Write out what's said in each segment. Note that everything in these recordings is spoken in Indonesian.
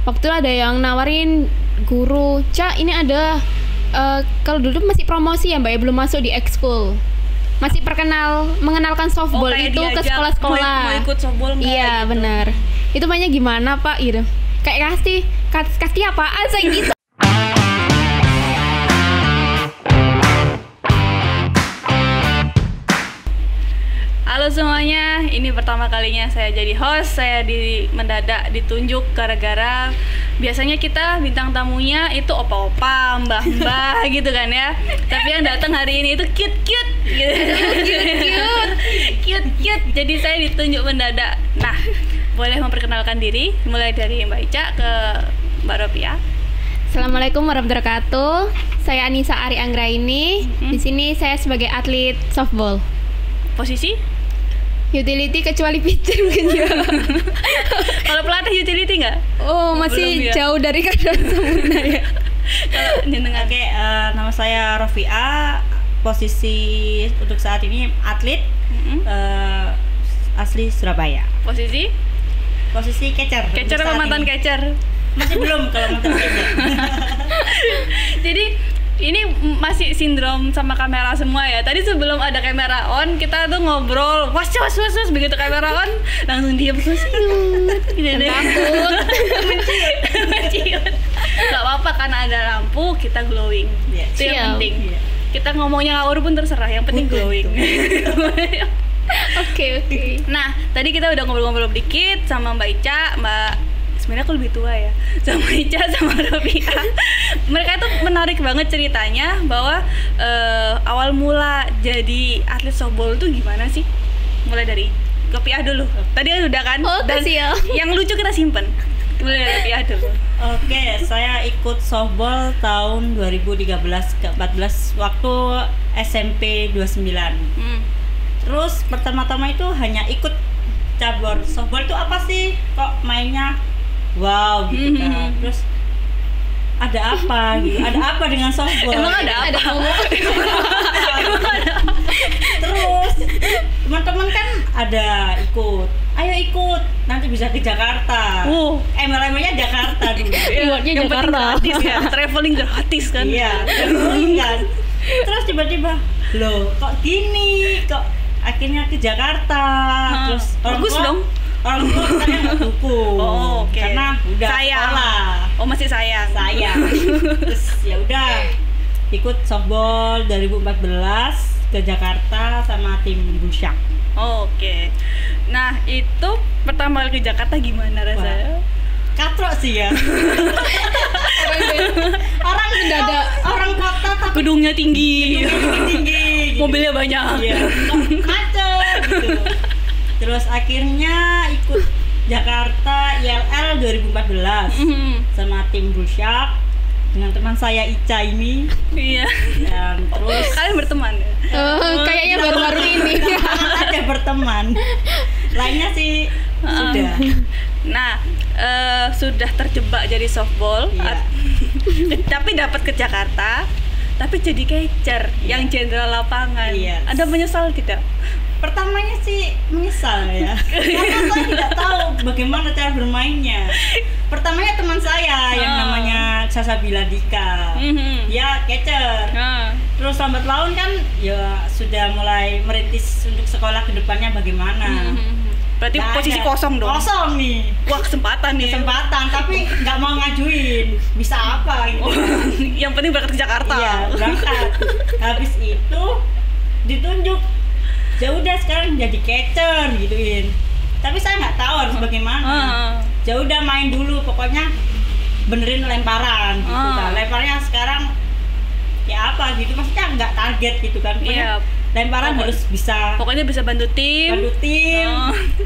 Waktu itu ada yang nawarin guru, Cak ini ada kalau dulu masih promosi ya Mbak ya, belum masuk di ekskul. Masih mengenalkan softball itu ke sekolah-sekolah. Mau ikut softball nggak? Iya gitu. benar. Itu mainnya gimana Pak gitu? Kayak kasti apaan saya gitu. Halo semuanya, ini pertama kalinya saya jadi host. Saya mendadak ditunjuk gara-gara biasanya kita bintang tamunya itu opa-opa, mbah-mbah gitu kan ya. Tapi yang datang hari ini itu cute-cute gitu. Cute-cute. Jadi saya ditunjuk mendadak. Nah, boleh memperkenalkan diri mulai dari Mbak Ica ke Mbak Ropiah. Assalamualaikum warahmatullahi wabarakatuh. Saya Anissa Ari Anggraini. Di sini saya sebagai atlet softball. Posisi? Utility kecuali pitcher mungkin ya. Kalau pelatih utility nggak? Oh masih Belum, ya? jauh dari kadar sempurna ya. Kalau jenengan? Oke, nama saya Rofiah. Posisi untuk saat ini atlet asli Surabaya. Posisi Catcher. catcher untuk apa saat mantan ini. catcher? Masih belum kalau mantan catcher. Jadi ini masih sindrom sama kamera semua ya. Tadi sebelum ada kamera on kita tuh ngobrol, was begitu kamera on langsung diam terus gitu deh. Menciut. Gak apa-apa karena ada lampu kita glowing. Iya. Itu yang Siap. penting. Iya. Kita ngomongnya ngawur pun terserah, yang penting glowing. Oke. Nah, tadi kita udah ngobrol-ngobrol dikit sama Mbak Ica, sebenarnya aku lebih tua ya, sama Ica sama Ropiah. Mereka tuh menarik banget ceritanya bahwa awal mula jadi atlet softball tuh gimana sih? Mulai dari Ropiah dulu. Tadi kan udah kan? Oh, Dan siap. yang lucu kita simpen. Mulai dari Ropiah dulu. Oke, saya ikut softball tahun 2013 ke 14 waktu SMP 29. Terus pertama-tama itu hanya ikut cabur. Softball itu apa sih? Kok mainnya wow gitu kan. Terus ada apa gitu? Ada apa dengan softball? Emang ada apa? Ada ngomong. Terus teman-teman kan ada ikut. Ayo ikut, nanti bisa ke Jakarta. MLM-nya Jakarta dulu. Rewardnya Yang penting Jakarta. gratis ya, traveling gratis kan? Iya, traveling kan. Terus tiba-tiba, loh kok gini? Kok akhirnya ke Jakarta? Terus bagus dong. Orang tua saya nggak dukung. Oh, oke. Karena udah sayang. sekolah. Oh, masih sayang. Sayang. Terus ya udah ikut softball 2014 ke Jakarta sama tim Busyak. Oh, oke. Nah, itu pertama kali ke Jakarta gimana rasanya? Katrok sih ya. Orang Mendadak. orang kota tapi Gedungnya tinggi, tinggi. Gitu. mobilnya banyak. Iya. Macet gitu. Terus akhirnya ikut Jakarta ILL 2014 sama tim Busyak dengan teman saya Ica ini. Iya. Dan terus Kalian berteman ya? Kayaknya baru-baru ini. ada berteman. Lainnya sih sudah. Nah, sudah terjebak jadi softball, Iya. tapi dapat ke Jakarta, tapi jadi catcher yang jenderal lapangan. Yes. Ada menyesal tidak? Pertamanya sih menyesal ya. Karena saya tidak tahu bagaimana cara bermainnya. Pertamanya teman saya yang namanya Sasa Biladika. Ya catcher. Terus lambat laun kan ya sudah mulai merintis untuk sekolah kedepannya bagaimana. Berarti Nggak posisi ada. kosong dong. Kosong nih. Wah, kesempatan nih. Kesempatan tapi nggak mau ngajuin. Bisa apa gitu. Yang penting berangkat ke Jakarta. Iya, berangkat. Habis itu ditunjuk. Ya udah sekarang jadi catcher gituin. Tapi saya nggak tahu harus bagaimana. Ya udah main dulu pokoknya benerin lemparan gitu kan. Lemparnya sekarang ya apa gitu maksudnya nggak target gitu kan. Pokoknya lemparan harus bisa Pokoknya bisa bantu tim.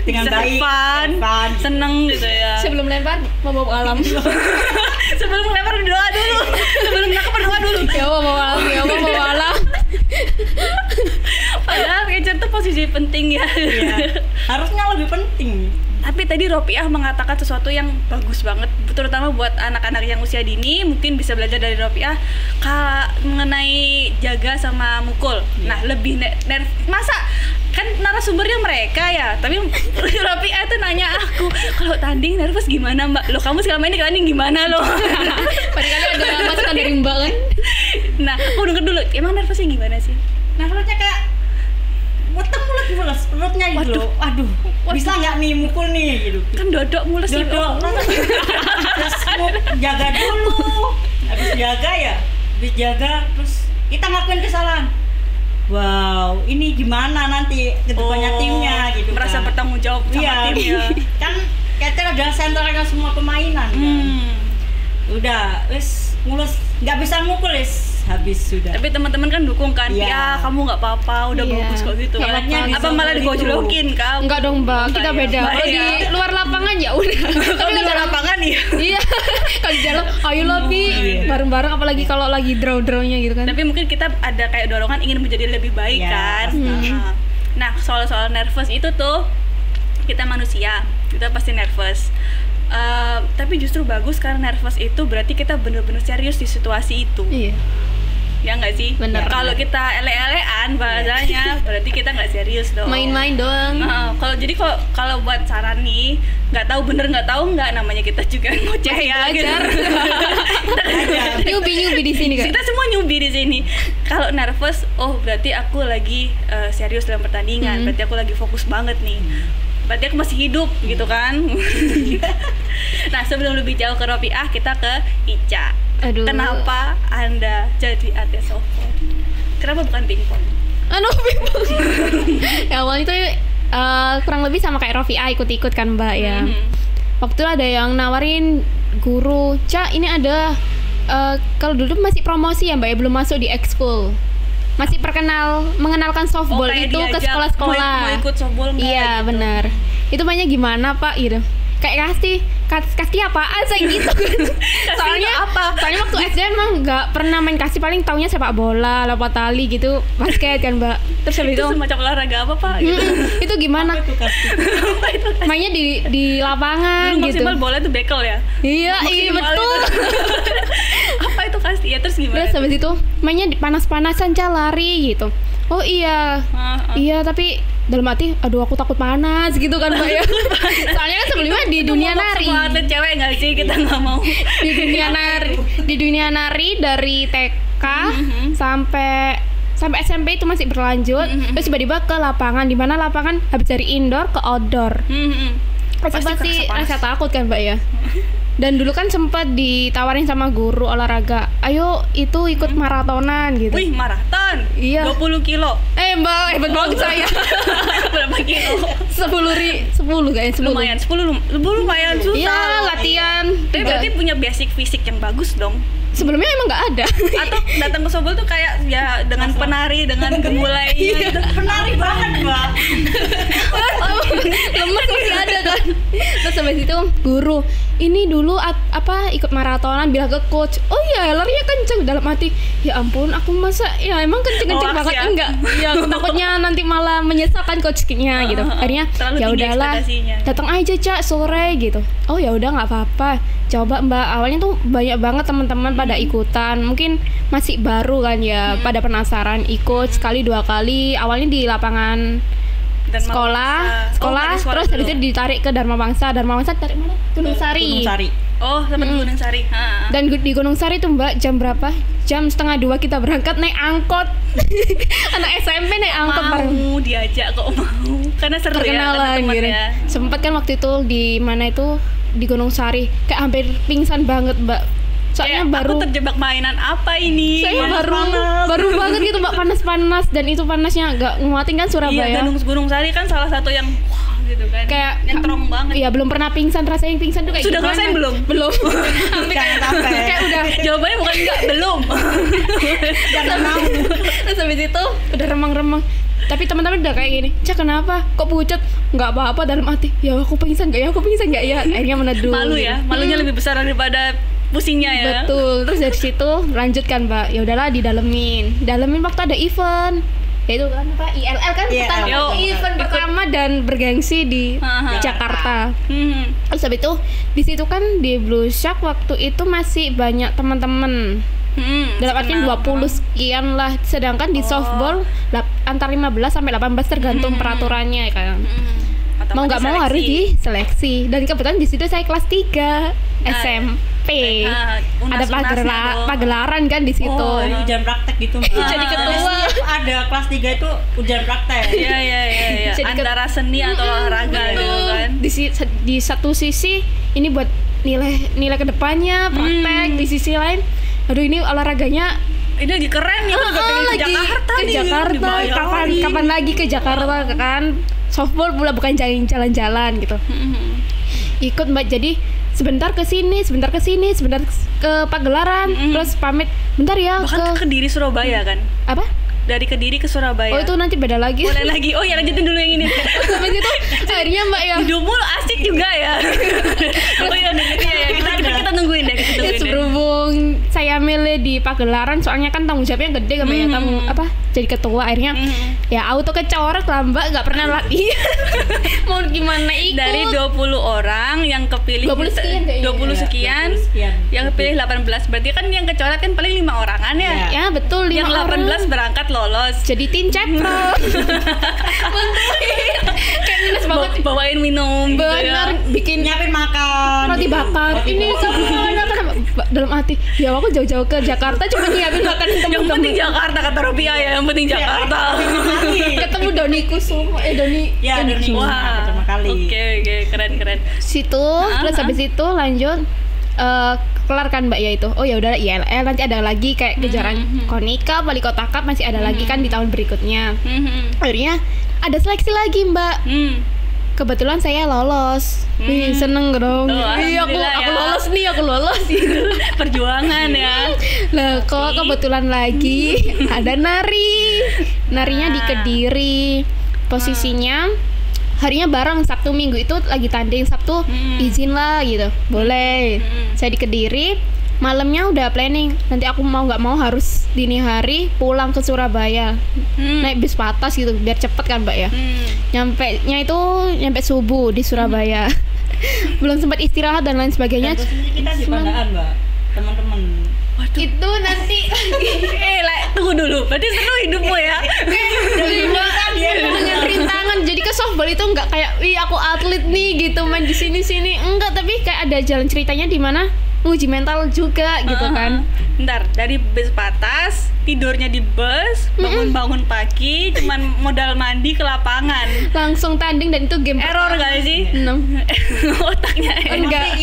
dengan bisa baik, fun, seneng gitu ya. Sebelum lempar mau bawa alam. Sebelum lempar berdoa dulu. Sebelum nangkep berdoa dulu. Ya Allah bawa alam, ya Allah bawa alam. Padahal catcher tuh posisi penting ya. Iya. Harusnya lebih penting. Tapi tadi Ropiah mengatakan sesuatu yang bagus banget, terutama buat anak-anak yang usia dini mungkin bisa belajar dari Ropiah mengenai jaga sama mukul. Nah, lebih masa kan narasumbernya mereka ya, tapi Rofiah tuh nanya aku, kalau tanding nervous gimana mbak? Lo kamu selama ini tanding gimana lo? Padahal ada masukan dari mbak kan. Nah, aku denger dulu, emang nervousnya gimana sih? Nervousnya kayak mulet mules perutnya gitu loh. Aduh, bisa nggak nih mukul nih gitu. Kan dodok mules sih. Dodok, terus jaga dulu. Habis jaga terus kita ngakuin kesalahan. Wow, ini gimana nanti kedepannya timnya gitu merasa kan. bertanggung jawab sama timnya. Kan Keter adalah sentralnya semua permainan kan. Udah, wis mulus nggak bisa mukul habis sudah. Tapi teman-teman kan dukung kan, ya kamu nggak apa-apa, udah bagus kok gitu. Apa malah digojlokin kamu? Enggak dong mbak, kita beda. Kalau di luar lapangan ya udah. Kalau di luar lapangan ya. Iya. Kalau di dalam, ayo lebih bareng-bareng, apalagi kalau lagi draw-drawnya gitu kan. Tapi mungkin kita ada kayak dorongan ingin menjadi lebih baik kan. Nah, soal nervous itu tuh kita manusia, kita pasti nervous. Tapi justru bagus karena nervous itu berarti kita benar-benar serius di situasi itu. Iya. Ya nggak sih? Bener. Kalau kita ele-elean bahasanya, berarti kita nggak serius dong. Main-main doang. Kalau buat saran nih, nggak tahu bener nggak tahu nggak, namanya kita juga ngoceh ya gitu. Newbie di sini kan. Kita semua newbie di sini. Kalau nervous, oh berarti aku lagi serius dalam pertandingan. Berarti aku lagi fokus banget nih. Berarti aku masih hidup gitu kan. Nah, sebelum lebih jauh ke Rofiah, kita ke Ica. Aduh. Kenapa Anda jadi atlet softball? Kenapa bukan pingpong? Pingpong. Ya awalnya itu kurang lebih sama kayak Rofiah, ikut-ikut kan mbak ya. Waktu itu ada yang nawarin guru, Ca ini ada kalau dulu masih promosi ya mbak ya, belum masuk di ekskul. Masih mengenalkan softball itu ke sekolah-sekolah. Mau ikut softball nggak? Iya gitu. Benar. Itu mainnya gimana pak gitu? Kayak kasti apaan saya gitu kan. Soalnya waktu SD emang nggak pernah main kasti, paling taunya sepak bola, lompat tali gitu, basket kan mbak. Terus habis itu semacam olahraga apa pak gitu. Itu gimana? Mainnya di lapangan dulu gitu. Maksimal bola itu bekel ya. Iya betul. Apa itu kasti ya, terus gimana? Terus habis itu mainnya panas-panasan, lari gitu. Oh iya. Iya tapi dalam hati, aduh aku takut panas gitu kan mbak ya. Soalnya kan sebelumnya di dunia nari. Semua atlet cewek nggak sih, kita nggak mau. Di dunia nari dari TK sampai SMP itu masih berlanjut. Terus tiba-tiba ke lapangan, di mana lapangan habis dari indoor ke outdoor. Pasti rasa takut kan mbak ya. Dan dulu kan sempat ditawarin sama guru olahraga, ayo itu ikut maratonan gitu. Wih, maraton? Iya. 20 kilo? Mbak, hebat banget saya. Berapa kilo? 10 kayaknya 10. Lumayan, 10 lumayan susah. Iya, latihan. Tapi berarti punya basic fisik yang bagus dong. Sebelumnya emang nggak ada. Atau datang ke softball tuh kayak ya dengan penari, dengan gemulainya gitu. Penari banget mbak. Lemes masih ada kan. Terus sampai situ guru, ini dulu ikut maratonan, bilang ke coach, oh iya larinya kenceng. Dalam hati, ya ampun aku masa ya emang kenceng banget ya? Enggak. Ya aku takutnya nanti malah menyesalkan coachnya gitu. Akhirnya ya udahlah, datang aja Cak sore gitu. Oh ya udah nggak apa-apa. Coba mbak, awalnya tuh banyak banget teman-teman pada ikutan, mungkin masih baru kan ya, pada penasaran ikut sekali 2 kali. Awalnya di lapangan sekolah, terus habis itu ditarik ke Dharma Wangsa dari mana? Gunung Sari. Oh, sampai Gunung Sari. Dan di Gunung Sari tuh mbak, jam berapa? Jam 1:30 kita berangkat naik angkot. Anak SMP naik angkot bareng. Mau diajak kok mau? Karena seru perkenalan ya, gitu. Sempet kan waktu itu di mana itu, di Gunung Sari, kayak hampir pingsan banget mbak. Soalnya baru aku terjebak mainan apa ini? Saya baru banget gitu mbak, panas-panas, dan itu panasnya nggak nguatin kan Surabaya. Iya, Gunung Sari kan salah satu yang wah gitu kan. Kayak nyetrong banget. Iya, belum pernah pingsan, rasain pingsan tuh kayak sudah gimana? Sudah ngerasain belum? Belum. Kayak udah. Jawabannya bukan enggak, belum. Jangan mau. Terus habis itu udah remang-remang. Tapi teman-teman udah kayak gini, Cak kenapa? Kok pucat? Nggak apa-apa dalam hati. Ya aku pingsan nggak ya? Akhirnya meneduh. Malu ya, malunya lebih besar daripada pusingnya ya. Betul. Terus dari situ lanjutkan mbak. Ya udahlah didalemin waktu ada event. Ya itu kan apa? ILL kan event pertama dan bergengsi di Jakarta. Terus habis itu di situ kan di Blue Shark waktu itu masih banyak teman-teman Dalam artian 20 sekian lah. Sedangkan di softball antar 15 sampai 18 tergantung peraturannya kan. Mau nggak mau harus diseleksi. Dan kebetulan di situ saya kelas 3 SMP. Ada pagelaran kan di situ. Oh, ujian praktek gitu Mbak. Jadi ketua. Ada kelas 3 itu ujian praktek. Iya. Antara seni atau olahraga gitu kan. Di satu sisi ini buat nilai kedepannya praktek, di sisi lain aduh ini olahraganya ini lagi keren ya, ke Jakarta kapan lagi ke Jakarta kan. Softball pula bukan jalan-jalan gitu. Ikut Mbak, jadi sebentar ke sini, sebentar ke pagelaran, terus pamit bentar ya bahkan ke Kediri Surabaya kan. Apa? Dari Kediri ke Surabaya. Oh itu nanti beda lagi. Boleh lagi. Oh ya lanjutin dulu yang ini. Sampai situ akhirnya Mbak ya. Hidupmu asik juga ya. Oh iya kita nungguin deh. Berhubung saya milih di pagelaran soalnya kan tanggung jawabnya gede kan Mbak ya, tanggung apa jadi ketua akhirnya ya auto kecoret lah Mbak, nggak pernah latihan. Mau gimana ikut. Dari 20 orang yang kepilih 20 sekian kayaknya. 20 sekian. Yang kepilih 18 berarti kan yang kecoret kan paling 5 orangan ya. Ya betul 5 yang 18 orang. berangkat lolos Jadi tim cepro. Bantuin. Kayak minus banget. Bawain minum gitu ya. Bener, bikin Nyiapin makan. roti bakar. Ini dalam hati. Ya aku jauh-jauh ke Jakarta cuma nyiapin makanan Yang temen-temen. penting Jakarta kata Ropiah ya, yang penting Jakarta. Ketemu Doni Kusuma. Doni. Ya, Doni. Wah, pertama kali. Oke, keren. Situ, terus habis itu lanjut kelar kan Mbak ya itu. Oh ya udah ILL nanti ada lagi kayak kejuaraan Konica, Wali Kota Cup masih ada lagi kan di tahun berikutnya. Akhirnya ada seleksi lagi Mbak. Kebetulan saya lolos. Wih, seneng dong. Aku lolos gitu. Perjuangan ya. Lah kok kebetulan lagi ada narinya di Kediri. Posisinya harinya bareng Sabtu Minggu itu lagi tanding. Sabtu izin lah gitu, boleh. Saya di Kediri, malamnya udah planning nanti aku mau nggak mau harus dini hari pulang ke Surabaya, naik bis patas gitu biar cepet kan Mbak ya. Nyampe subuh di Surabaya. Belum sempat istirahat dan lain sebagainya. Dan posisi kita di Pandaan Mbak, teman-teman. Waduh. Itu nanti tunggu dulu. Berarti seru hidupmu ya. dengan rintangan. Jadi ke softball itu nggak kayak wih aku atlet nih gitu main di sini enggak, tapi kayak ada jalan ceritanya di mana uji mental juga gitu kan. Bentar, dari bis patas, tidurnya di bus, bangun-bangun pagi, cuman modal mandi ke lapangan. Langsung tanding dan itu game Error gak sih? Otaknya Enggak.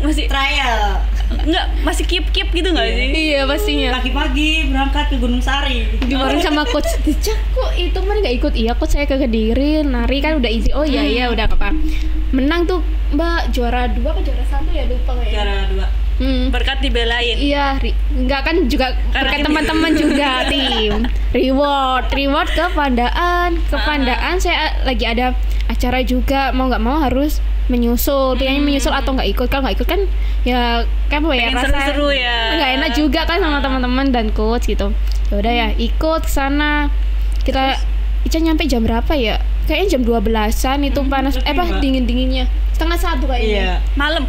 masih Trial. enggak, masih keep gitu gak sih? Iya pastinya. Pagi-pagi berangkat ke Gunung Sari. Dimarahin sama coach. Dicak kok itu mana nggak ikut? Iya coach saya ke Kediri, nari kan udah izin. Oh iya udah apa? Menang tuh Mbak, juara 2 apa juara 1 ya lupa ya. Juara 2. Berkat dibelain. Iya, enggak kan juga berkat teman-teman juga tim. Reward ke Pandaan. Ke Pandaan saya lagi ada acara juga, mau nggak mau harus menyusul. Pilihannya menyusul atau nggak ikut. Kalau nggak ikut kan ya kan ya rasa seru-seru ya. Nggak enak juga kan sama teman-teman dan coach gitu. Ya udah ya, ikut sana. Ica nyampe jam berapa ya? Kayaknya jam 12-an itu panas dingin-dinginnya. 12:30 kayaknya. Iya. Malam.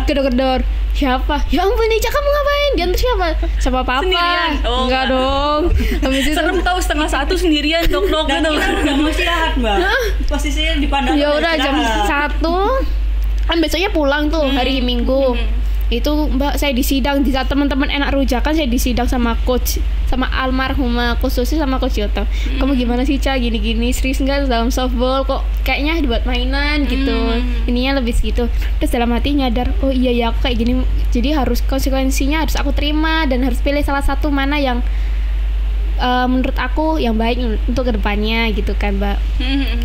Gedor-gedor. Siapa? Ya ampun Ica kamu ngapain? Diantar siapa? Sama papa. Sendirian? Oh, enggak dong. Habis itu serem tahu 12:30 sendirian dok Dan gitu. kita udah mau istirahat Mbak. Posisinya di Pandaan. ya udah jam 1 kan besoknya pulang tuh hari Minggu. Itu Mbak saya disidang di saat teman-teman enak rujakan, saya disidang sama coach, sama almarhumah khususnya sama coach Yoto. Kamu gimana sih Ca, gini-gini serius nggak dalam softball kok kayaknya dibuat mainan gitu. Ininya lebih segitu. Terus dalam hati nyadar, oh iya ya aku kayak gini, jadi harus konsekuensinya harus aku terima dan harus pilih salah satu mana yang menurut aku yang baik untuk kedepannya gitu kan Mbak.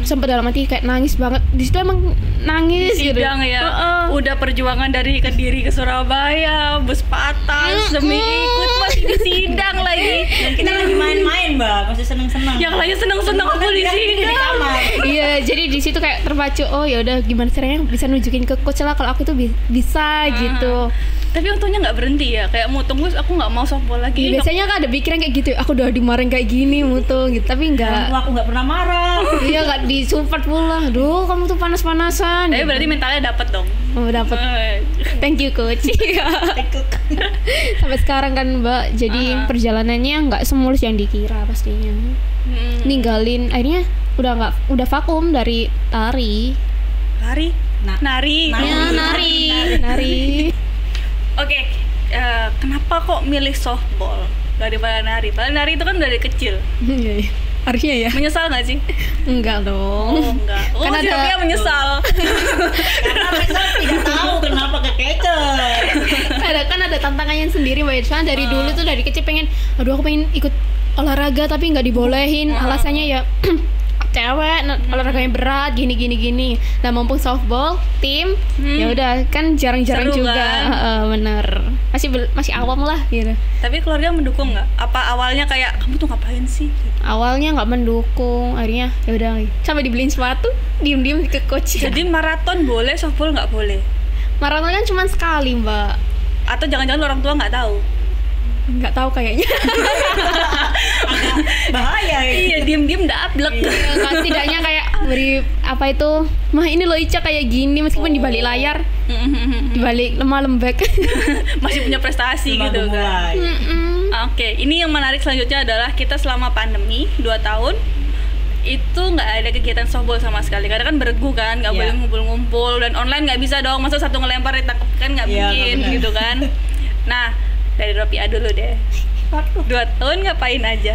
Sampai dalam hati kayak nangis banget. Di situ emang nangis gitu. Sidang ya. Udah perjuangan dari Kediri ke Surabaya, bus patas demi ikut masih di sidang lagi. Dan kita lagi main-main Mbak, masih seneng-seneng. Yang lain seneng-seneng aku di sidang. Iya, jadi di situ kayak terpacu. Oh ya udah gimana caranya bisa nunjukin ke coach lah kalau aku tuh bisa gitu. Tapi untungnya nggak berhenti ya, kayak mau tunggu aku nggak mau softball lagi. Ya, biasanya kan ada pikiran kayak gitu, aku udah dimarahin kayak gini mutu gitu, tapi enggak. Aku nggak pernah marah. Iya, nggak disupport pula. Aduh, kamu tuh panas-panasan. Tapi gitu. berarti mentalnya dapat dong. Oh, dapat. Thank you coach. Sampai sekarang kan Mbak, jadi perjalanannya nggak semulus yang dikira pastinya. Ninggalin akhirnya udah vakum dari tari. Nari. Oke, kenapa kok milih softball daripada nari? Padahal nari itu kan dari kecil. Iya. Harusnya ya. Menyesal nggak sih? Enggak dong. Oh enggak. Oh, Kan ada- dia menyesal. Karena mereka tidak tahu kenapa ke catcher. kan ada tantangannya sendiri Mbak Irfan. Dari dulu tuh dari kecil pengen, aduh aku pengen ikut olahraga tapi nggak dibolehin. Alasannya ya cewek, olahraganya berat, gini. Nah mumpung softball tim, ya udah kan jarang-jarang Seru juga, kan? bener. Masih awam lah gitu. Tapi keluarga mendukung nggak? Apa awalnya kayak kamu tuh ngapain sih? Awalnya nggak mendukung, akhirnya ya udah sampai dibeliin sepatu, diem-diem ke coach. Jadi maraton boleh, softball nggak boleh? Maraton kan cuma sekali Mbak. Atau jangan-jangan orang tua nggak tahu? Nggak tahu kayaknya. Bahaya ya. Iya, diem-diem udah ablek. Ya, kan setidaknya kayak beri apa itu, mah ini loh Ica kayak gini meskipun di balik layar, di balik lemah lembek. Masih punya prestasi Baru gitu kan. mulai. Oke, ini yang menarik selanjutnya adalah kita selama pandemi 2 tahun itu nggak ada kegiatan softball sama sekali karena kan beregu kan, nggak Iya. boleh ngumpul-ngumpul dan online nggak bisa dong, masa satu ngelempar ditangkap kan nggak Iya, mungkin benar. gitu kan. Nah, dari Ropia dulu deh. 2 tahun ngapain aja?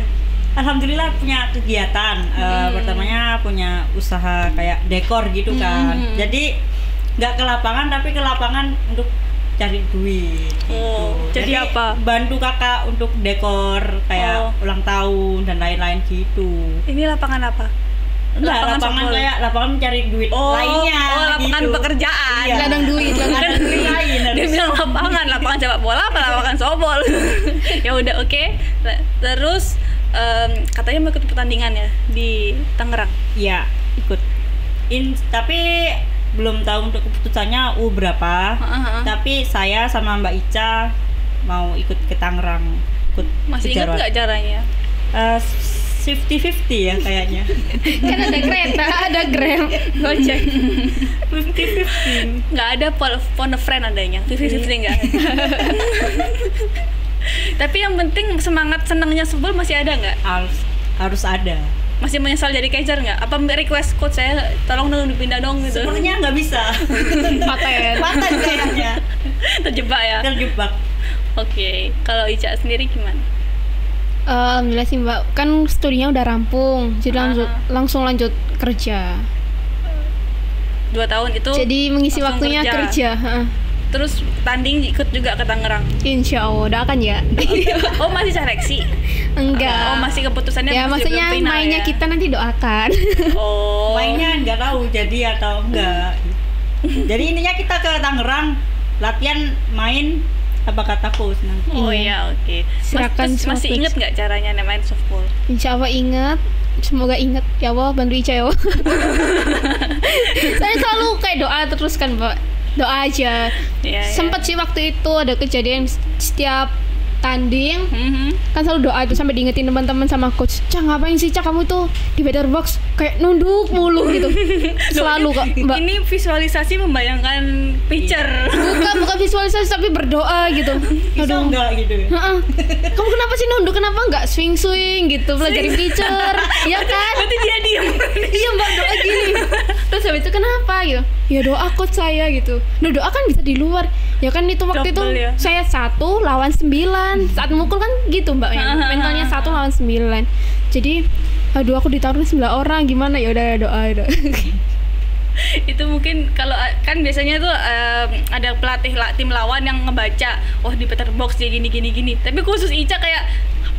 Alhamdulillah punya kegiatan. Pertamanya punya usaha kayak dekor gitu kan. Jadi nggak ke lapangan tapi ke lapangan untuk cari duit. Oh, gitu. jadi apa? Bantu kakak untuk dekor kayak ulang tahun dan lain-lain gitu. Ini lapangan apa? Enggak, lapangan softball. kayak lapangan mencari duit lainnya. Oh, lapangan gitu. pekerjaan. Iya. Ladang duit, Kan duit lain dia harus. bilang lapangan sepak bola apa lapangan softball. Ya udah oke. Terus katanya mau ikut pertandingan ya di Tangerang. Iya, ikut. Tapi belum tahu untuk keputusannya berapa. Tapi saya sama Mbak Ica mau ikut ke Tangerang. Ikut Masih ingat kejuaraan. nggak caranya? 50-50 ya kayaknya. Kan ada kereta, ada Grab, Gojek. 50-50. Nggak ada phone a friend adanya. 50-50 nggak ada. Tapi yang penting semangat senangnya softball masih ada nggak? Harus ada. Masih menyesal jadi catcher nggak? Apa request coach saya tolong dong dipindah dong gitu? Sepertinya nggak bisa. Paten kayaknya. Terjebak ya. Terjebak. Oke, kalau Ica sendiri gimana? Alhamdulillah sih Mbak, kan studinya udah rampung, jadi langsung lanjut kerja. 2 tahun itu. Jadi mengisi langsung waktunya kerja. Terus tanding ikut juga ke Tangerang. Insya Allah, doakan ya. Oh masih seleksi? Enggak. Oh masih keputusannya Ya masih maksudnya belum final mainnya ya? kita nanti doakan. Oh. Mainnya nggak tahu jadi atau enggak. Jadi intinya kita ke Tangerang latihan main apa kata coach nanti. Oh iya oke. Silakan Masih softball. inget nggak caranya main softball? Insya Allah ingat. Semoga ingat ya Allah, bantu Ica ya Allah. Saya selalu kayak doa terus kan Mbak, doa aja. Iya, Sempet sih waktu itu ada kejadian setiap tanding kan selalu doa itu sampai diingetin teman-teman sama coach, Cak ngapain sih Cak kamu tuh di batter box kayak nunduk mulu gitu. Selalu kok Mbak. Ini visualisasi membayangkan pitcher. Bukan visualisasi tapi berdoa gitu. Bisa enggak gitu ya? Heeh. Kamu kenapa sih nunduk, kenapa nggak swing gitu belajarin pitcher ya kan? Berarti dia diem. Iya Mbak, doa gini. Terus habis itu kenapa gitu? Ya doa coach saya gitu. Nah doa kan bisa di luar. Ya kan itu waktu Double itu ya. saya 1 lawan 9. Saat mukul kan gitu Mbak ya. Mentalnya 1 lawan 9. Jadi aduh aku ditaruh 9 orang gimana, ya udah doa. Itu mungkin kalau kan biasanya tuh ada pelatih tim lawan yang ngebaca, oh di batter box dia gini. Tapi khusus Ica kayak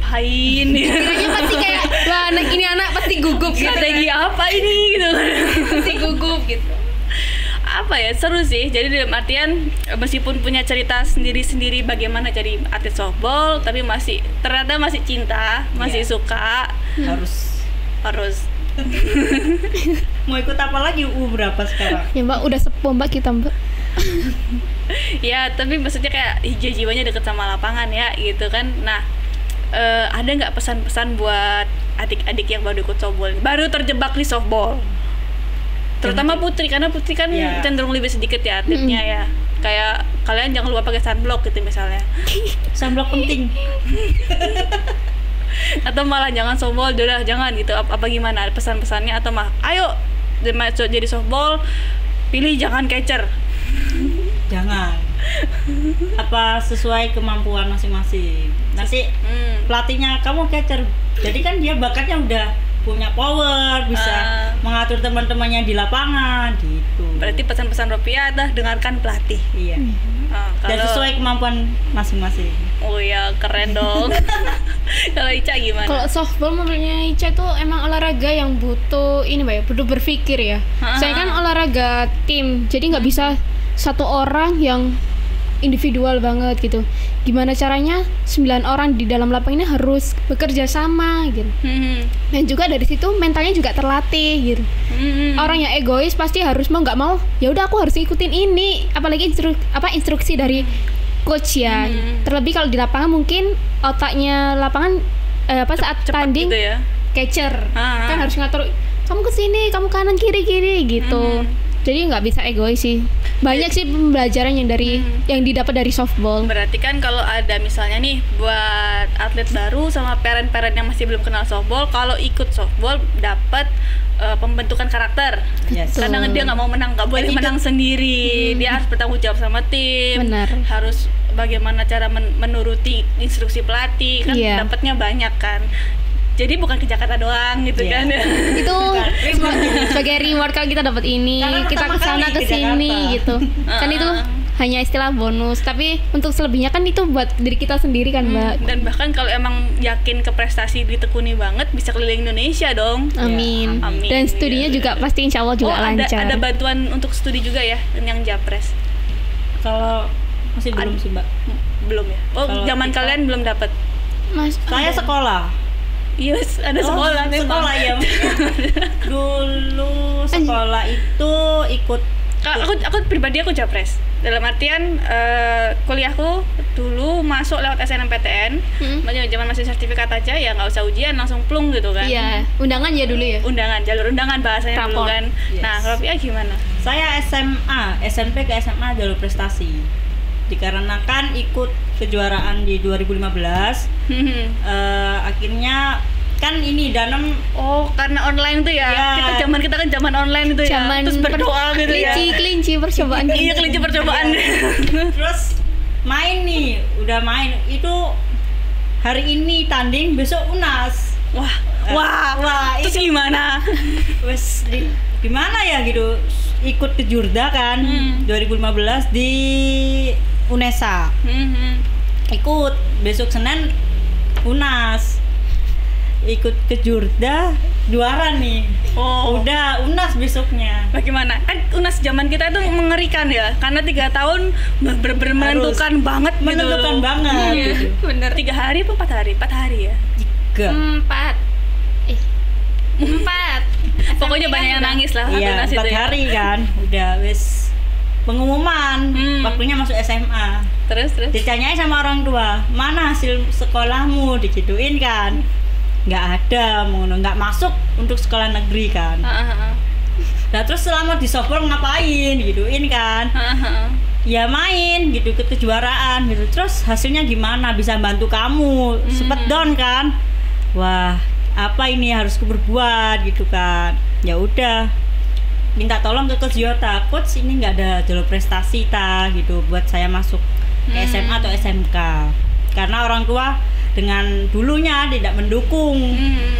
ngapain ya? Kiranya pasti kayak wah ini anak pasti gugup gitu. Strategi apa ini gitu kan? Pasti gugup gitu. Apa ya, seru sih. Jadi dalam artian meskipun punya cerita sendiri-sendiri bagaimana jadi atlet softball, tapi ternyata masih cinta, masih suka. Harus Mau ikut apa lagi berapa sekarang? Ya Mbak udah sepuh Mbak kita Mbak. Ya, tapi maksudnya kayak jiwanya deket sama lapangan ya gitu kan. Nah, ada nggak pesan-pesan buat adik-adik yang baru ikut softball, baru terjebak di softball, terutama Putri, karena Putri kan cenderung lebih sedikit ya atletnya ya. Kayak kalian jangan lupa pakai sunblock gitu misalnya. Sunblock penting. Atau malah jangan softball, udah jangan gitu. Apa gimana pesan-pesannya, atau mah ayo jadi softball, pilih jangan catcher. Jangan. Apa sesuai kemampuan masing-masing. Nanti pelatihnya kamu catcher. Jadi kan dia bakatnya udah punya power, bisa mengatur teman-temannya di lapangan gitu. Berarti pesan-pesan Ropiah adalah dengarkan pelatih. Iya. Dan sesuai kemampuan masing-masing. Oh ya, keren dong. Kalau Ica gimana? Kalau softball menurutnya Ica tuh emang olahraga yang butuh ini Mbak ya, butuh berpikir ya. Saya kan olahraga tim, jadi nggak bisa satu orang yang individual banget gitu. Gimana caranya 9 orang di dalam lapangan ini harus bekerja sama gitu. Dan juga dari situ mentalnya juga terlatih gitu. Orang yang egois pasti harus mau nggak mau, ya udah aku harus ikutin ini, apalagi instruksi dari coach ya. Terlebih kalau di lapangan mungkin otaknya lapangan saat tanding gitu ya. Catcher kan harus ngatur, kamu kesini, kamu kanan kiri gitu. Jadi nggak bisa egois sih. Banyak sih pembelajaran yang didapat dari softball. Berarti kan kalau ada misalnya nih buat atlet baru sama parent-parent yang masih belum kenal softball, kalau ikut softball dapat pembentukan karakter. Kadang dia nggak mau menang, nggak boleh menang sendiri. Dia harus bertanggung jawab sama tim. Benar. Harus bagaimana cara menuruti instruksi pelatih kan, dapatnya banyak kan. Jadi bukan ke Jakarta doang gitu kan. Itu sebagai reward kalau kita dapat ini, karena kita kesana kesini gitu. Kan itu hanya istilah bonus, tapi untuk selebihnya kan itu buat diri kita sendiri kan Mbak. Dan bahkan kalau emang yakin ke prestasi ditekuni banget, bisa keliling Indonesia dong. Amin. Amin. Dan studinya juga pasti insya Allah juga lancar. Ada bantuan untuk studi juga ya yang Japres? Kalau masih belum sih Mbak. Belum ya? Oh, zaman kalian belum dapat? Saya sekolah. Yes, ada sekolah memang. Sekolah ya. Dulu sekolah itu ikut. Aku pribadi aku Japres. Dalam artian kuliahku dulu masuk lewat SNMPTN. Zaman masih sertifikat aja ya, nggak usah ujian, langsung plung gitu kan. Iya, undangan ya dulu ya. Jalur undangan bahasanya dulu kan. Nah, kalau Pia gimana? Saya SMP ke SMA jalur prestasi. Dikarenakan ikut kejuaraan di 2015, akhirnya kan ini Danem karena online tuh ya. Kita kan zaman online itu ya. Terus berdoa gitu ya. Kelinci percobaan. Iya, kelinci percobaan. Terus main nih, udah main itu hari ini tanding, besok UNAS. Wah, terus gimana? Wes gimana ya gitu. Ikut ke Jurda kan 2015 di UNESA. Ikut besok Senin UNAS. Ikut ke Jurda, juara nih. Udah UNAS besoknya. Bagaimana? Kan UNAS zaman kita itu mengerikan ya, karena 3 tahun menentukan banget. Menentukan gitu. banget. Gitu. Bener. 3 hari apa 4 hari? 4 hari ya. 4. Pokoknya banyak yang nangis lah. Iya, 4 hari kan. Udah wes pengumuman, waktunya masuk SMA. Terus? Ditanyain sama orang tua, mana hasil sekolahmu, digituin kan. Nggak ada, nggak masuk untuk sekolah negeri kan. Nah terus selama di softball ngapain, gituin kan. Ya main gitu ke kejuaraan gitu. Terus hasilnya gimana, bisa bantu kamu, sempet down kan. Wah, apa ini harus berbuat gitu kan. Ya udah, minta tolong ke Coach Yota, Coach ini nggak ada jalur prestasi gitu buat saya masuk ke SMA atau SMK, karena orang tua dengan dulunya tidak mendukung.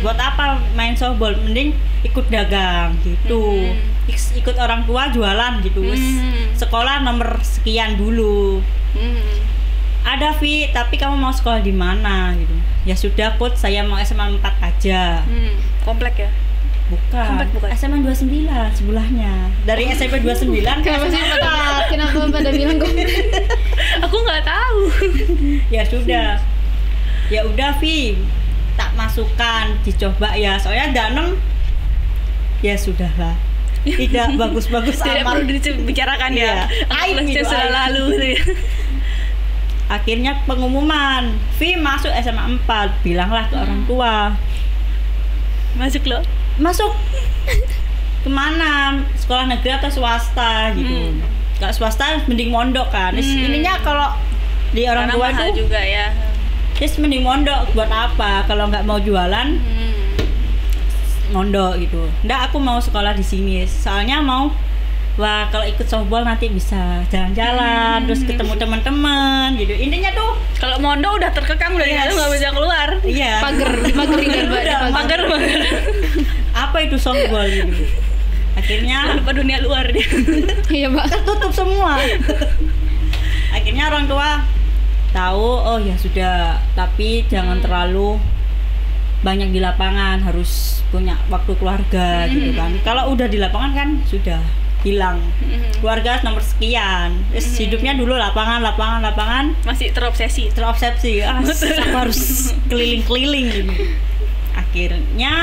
Buat apa main softball, mending ikut dagang gitu. Ikut orang tua jualan gitu. Sekolah nomor sekian dulu. Ada Vi, tapi kamu mau sekolah di mana gitu. Ya sudah Coach, saya mau SMA 4 aja. Komplek ya? Bukan. SMA 29 sebelahnya. Dari SMP 29 ke SMA 4. Kenapa pada bilang komplek? Aku nggak tahu. Ya sudah. Ya udah Vi, tak masukkan, dicoba ya. Soalnya Danem ya sudahlah. Tidak bagus-bagus amat. Tidak perlu dibicarakan ya. Aib gitu, sudah lalu. Akhirnya pengumuman, Vi masuk SMA 4, bilanglah ke orang tua. Masuk loh. Masuk kemana? Sekolah negeri atau swasta gitu. Kalau swasta mending mondok kan. Ininya kalau di orang tua itu juga ya. Terus mending mondok buat apa? Kalau nggak mau jualan, mondok gitu. Nggak, aku mau sekolah di sini. Soalnya mau, wah kalau ikut softball nanti bisa jalan-jalan, terus ketemu teman-teman gitu. Intinya tuh kalau mondok udah terkekang udah nggak bisa keluar. Iya. Pagerin kan Mbak. Pagar. Apa itu softball gitu. Akhirnya lupa dunia luar dia. Iya Mbak. tertutup semua. Akhirnya orang tua tahu, oh ya sudah, tapi jangan terlalu banyak di lapangan, harus punya waktu keluarga gitu kan. Kalau udah di lapangan kan sudah hilang. Keluarga nomor sekian. Terus hidupnya dulu lapangan. Masih terobsesi. Aku harus keliling-keliling gitu. Akhirnya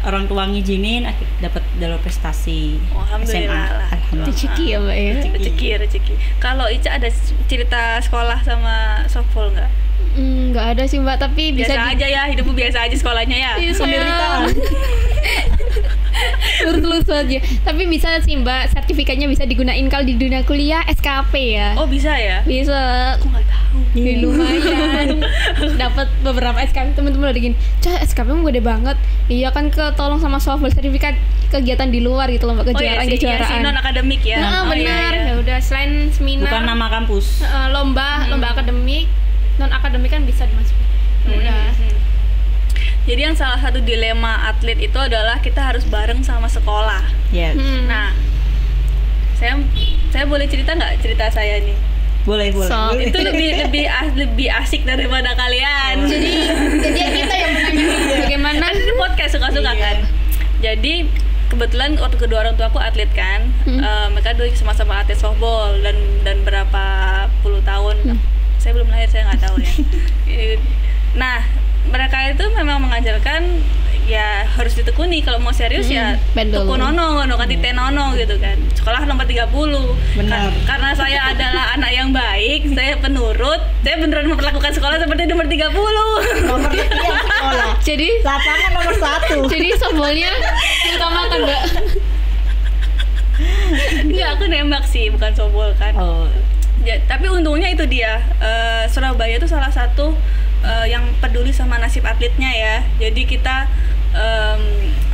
orang tua ngizinin, dapat jalur prestasi. Alhamdulillah. Rezeki ya Mbak ya. Rezeki. Kalau Ica ada cerita sekolah sama softball nggak? Nggak ada sih Mbak, tapi biasa bisa aja ya, hidupmu biasa aja sekolahnya ya. Penderitaan. Lurus aja. Tapi bisa sih Mbak, sertifikatnya bisa digunain kalau di dunia kuliah SKP ya. Oh bisa ya? Bisa. Aku nggak tahu. Lumayan. Dapat beberapa SKP, teman-teman udah gini. SKP-mu gede banget. Iya kan, ketolong sama softball, sertifikat kegiatan di luar gitu loh Mbak, kejuaraan. Si non akademik ya. Benar. Ya udah, selain seminar. Bukan nama kampus. Lomba akademik, non akademik kan bisa dimasukin. Udah. Jadi yang salah satu dilema atlet itu adalah kita harus bareng sama sekolah. Yes. Nah, saya boleh cerita nggak cerita saya nih? Boleh. Itu lebih asik daripada kalian. Jadi kita yang menanya bagaimana di podcast suka-suka kan. Jadi kebetulan waktu kedua orang tua aku atlet kan. Mereka dulu sama-sama atlet softball dan berapa puluh tahun. Saya belum lahir, saya nggak tahu ya. Nah, mereka itu memang mengajarkan ya harus ditekuni, kalau mau serius ya tekunono kanti tenono gitu kan. Sekolah nomor 30. Benar. Karena saya adalah anak yang baik, saya penurut, saya beneran memperlakukan sekolah seperti nomor 30. Nomor sekian sekolah. Jadi lapangan nomor 1. Jadi softballnya utamakan Mbak. Enggak, aku nembak sih, bukan softball kan. Ya, tapi untungnya itu dia, Surabaya itu salah satu yang peduli sama nasib atletnya ya. Jadi kita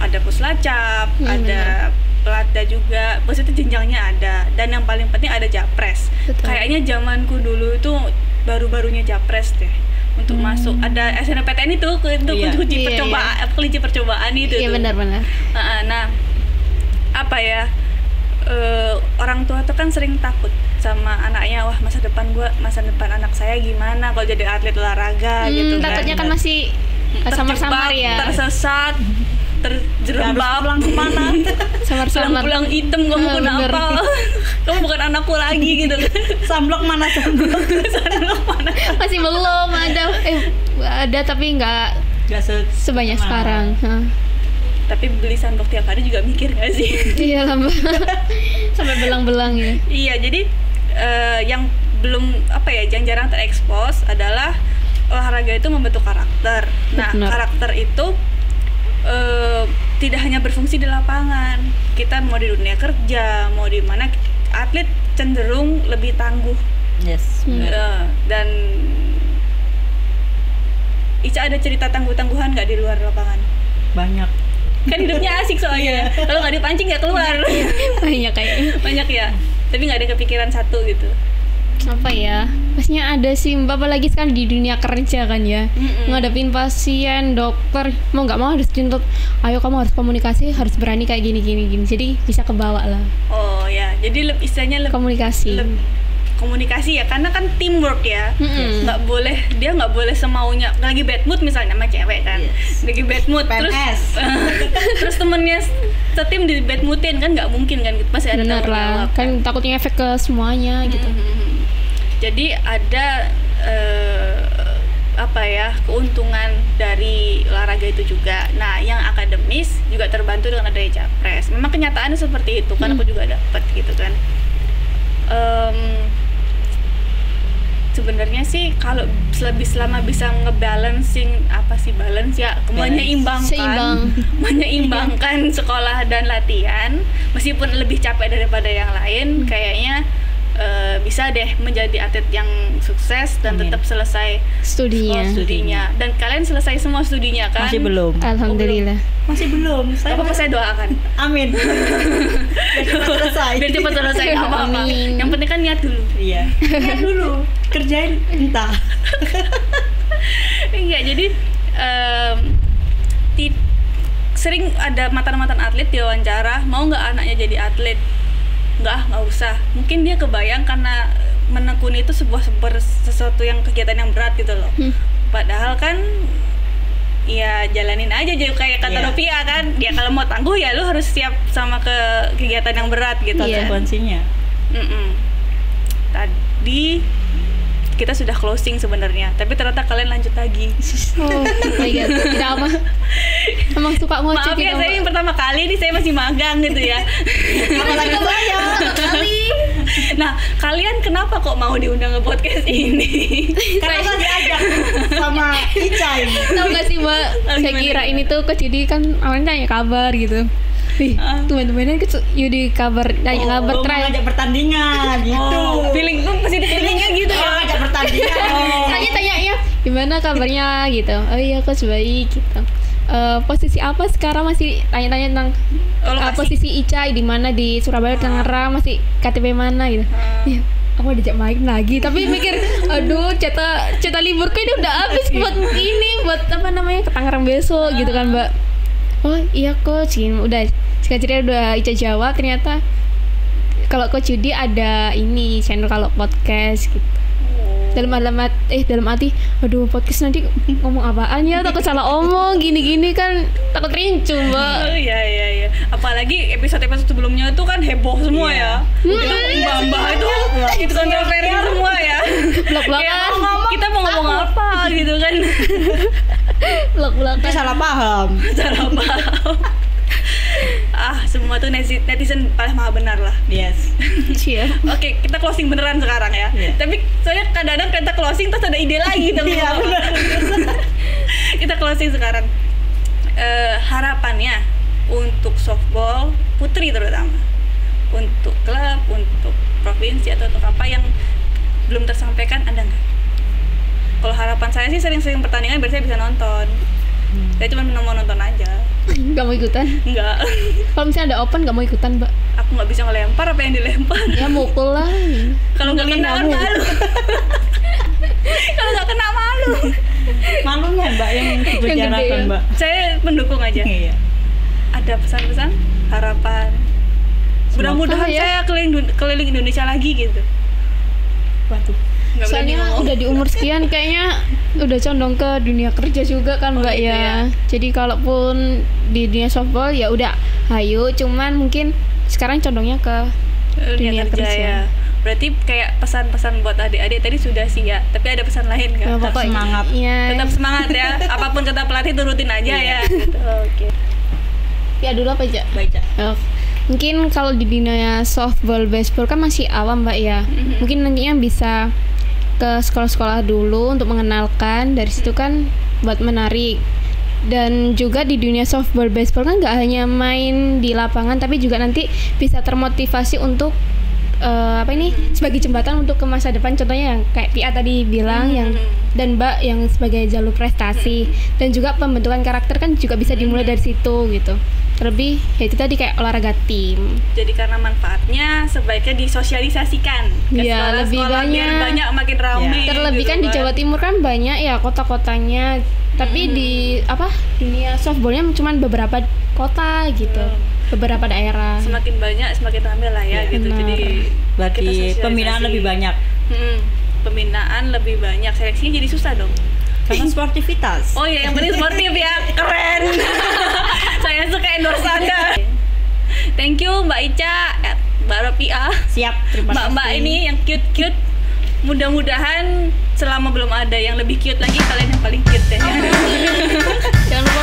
ada puslacap, ada pelatda juga, maksudnya jenjangnya ada, dan yang paling penting ada japres. Kayaknya zamanku dulu itu baru-barunya japres deh untuk masuk. Ada SNMPTN itu kelinci percobaan itu. Iya benar-benar. Nah, apa ya? Orang tua tuh kan sering takut sama anaknya, wah masa depan anak saya gimana kalau jadi atlet olahraga gitu kan. Takutnya kan masih samar-samar ya, tersesat, terjerembab pulang kemana, samar-samar pulang hitam, kamu kenapa, kamu bukan anakku lagi gitu kan. Samblok mana masih belum ada tapi nggak sebanyak sekarang. Tapi beli sandok tiap hari juga mikir gak sih? Iya lah Mbak. Sampai belang-belang ya. Iya, jadi yang belum yang jarang terekspos adalah olahraga itu membentuk karakter. Nah, karakter itu tidak hanya berfungsi di lapangan. Kita mau di dunia kerja, mau di mana, atlet cenderung lebih tangguh. Yes. Dan Ica ada cerita tangguh-tangguhan nggak di luar lapangan? Banyak. Kan hidupnya asik soalnya. Kalau nggak dipancing nggak keluar. Banyak ya. Tapi nggak ada kepikiran satu gitu. Apa ya? Pastinya ada sih Mbak, apalagi sekarang di dunia kerja kan ya. Ngadepin pasien, dokter, mau nggak mau harus dituntut. Ayo kamu harus komunikasi, harus berani kayak gini. Jadi bisa kebawa lah. Oh ya, jadi istilahnya komunikasi ya, karena kan teamwork ya. Dia nggak boleh semaunya. Lagi bad mood misalnya sama cewek kan, lagi bad mood terus temennya setim di bad moodin kan, nggak mungkin kan, pasti ada tanggung jawab kan, takutnya efek ke semuanya gitu. Jadi ada keuntungan dari olahraga itu juga. Nah, yang akademis juga terbantu dengan adanya Japres. Memang kenyataannya seperti itu kan, aku juga dapat gitu kan. sebenarnya sih kalau selama bisa ngebalancing balance ya, menyeimbangkan sekolah dan latihan meskipun lebih capek daripada yang lain, kayaknya bisa deh menjadi atlet yang sukses dan tetap selesai studinya. Dan kalian selesai semua studinya kan? Masih belum. Alhamdulillah. Masih belum. Saya doakan. Amin. Biar cepat selesai. Gak apa-apa. Yang penting kan niat dulu. Iya. Niat dulu. Kerjain entah. Enggak, jadi sering ada mantan atlet diwawancara, mau nggak anaknya jadi atlet? Nggak usah. Mungkin dia kebayang karena menekuni itu sesuatu yang kegiatan yang berat gitu loh. Padahal kan ya jalanin aja kayak kata Ropia kan. Ya kalau mau tangguh ya lu harus siap sama kegiatan yang berat gitu. Konsekuensinya. Tadi kita sudah closing sebenarnya, tapi ternyata kalian lanjut lagi. Oh my god, tidak apa. Emang suka ngoceh. Maaf ya, saya yang pertama kali nih, saya masih magang gitu ya. Apalagi saya. Nah, kalian kenapa kok mau diundang ke podcast ini? Karena saya diajak sama Icai. Tahu nggak sih Mbak? Saya kira ini tuh jadi kan awalnya tanya kabar gitu. Teman-temannya Yudi nanya kabar try ngajak pertandingan gitu. Feeling tuh pasti feelingnya gitu ya. Ngajak pertandingan. Tanya ya gimana kabarnya gitu. Oh iya coach baik gitu. Posisi apa sekarang, masih tanya-tanya tentang posisi Icai di mana, di Surabaya, Tangerang, masih KTP mana gitu. Ya, aku dijak main lagi, tapi mikir aduh cetak liburku ini udah habis buat ke Tangerang besok gitu kan Mbak. Oh iya coach, udah cerita udah Ica jawab, ternyata kalau coach Yudi ada ini channel kalau podcast gitu. Dalam hati, aduh podcast nanti ngomong apaan ya, takut salah omong gini kan, takut rincu Mbak. Oh iya. Apalagi episode sebelumnya itu kan heboh semua ya. Itu mbak itu kontroversi semua ya. Belak-belakan. Kita mau ngomong apa gitu kan. Belak-belakan. Salah paham. Semua tuh netizen paling maha benar lah. Yes. Oke, kita closing beneran sekarang ya. Tapi soalnya kadang-kadang kita closing terus ada ide lagi dong. Kita closing sekarang. Harapannya untuk softball putri terutama, untuk klub, untuk provinsi atau untuk apa yang belum tersampaikan, ada nggak? Kalau harapan saya sih sering-sering pertandingan biar saya bisa nonton. Saya cuma mau nonton aja. Gak mau ikutan? Enggak. Kalau misalnya ada open gak mau ikutan Mbak? Aku nggak bisa ngelempar apa yang dilempar. Ya mukul lah. Kalau nggak kena kan malu. Kalau nggak kena malu. Malunya Mbak yang dibicarakan Mbak. Saya mendukung aja. Iya. Ada pesan-pesan, harapan. Mudah-mudahan saya keliling Indonesia lagi gitu. Waduh. Soalnya udah di umur sekian kayaknya udah condong ke dunia kerja juga kan Mbak gitu ya. Jadi kalaupun di dunia softball ya udah hayu, cuman mungkin sekarang condongnya ke dunia kerja ya. Berarti kayak pesan-pesan buat adik-adik tadi sudah sih ya, tapi ada pesan lain nggak? Tetap semangat. Tetap semangat ya. Apapun kata pelatih turutin aja ya. Gitu. Oke. Ya dulu apa aja? Baik. Mungkin kalau di dunia softball, baseball kan masih awam Mbak ya. Mungkin nantinya bisa ke sekolah-sekolah dulu untuk mengenalkan, dari situ kan buat menarik. Dan juga di dunia softball, baseball kan nggak hanya main di lapangan, tapi juga nanti bisa termotivasi untuk sebagai jembatan untuk ke masa depan. Contohnya yang kayak Pia tadi bilang, yang dan Mbak yang sebagai jalur prestasi, dan juga pembentukan karakter kan juga bisa dimulai dari situ gitu. Terlebih ya itu tadi kayak olahraga tim. Jadi karena manfaatnya sebaiknya disosialisasikan ke lebih banyak makin ramai. Terlebih gitu kan di Jawa Timur kan banyak ya kota-kotanya, tapi di dunia softballnya cuma beberapa kota gitu. Beberapa daerah. Semakin banyak semakin ramai lah ya gitu. Benar. Jadi berarti pembinaan lebih banyak. Pembinaan lebih banyak, seleksinya jadi susah dong. Karena sportivitas. Oh iya, yang penting sportif ya. Keren. Saya suka endorse Anda. Thank you Mbak Ica, Mbak Ropia. Siap, terima kasih. Mbak ini yang cute-cute. Mudah-mudahan selama belum ada yang lebih cute lagi, kalian yang paling cute ya. Jangan lupa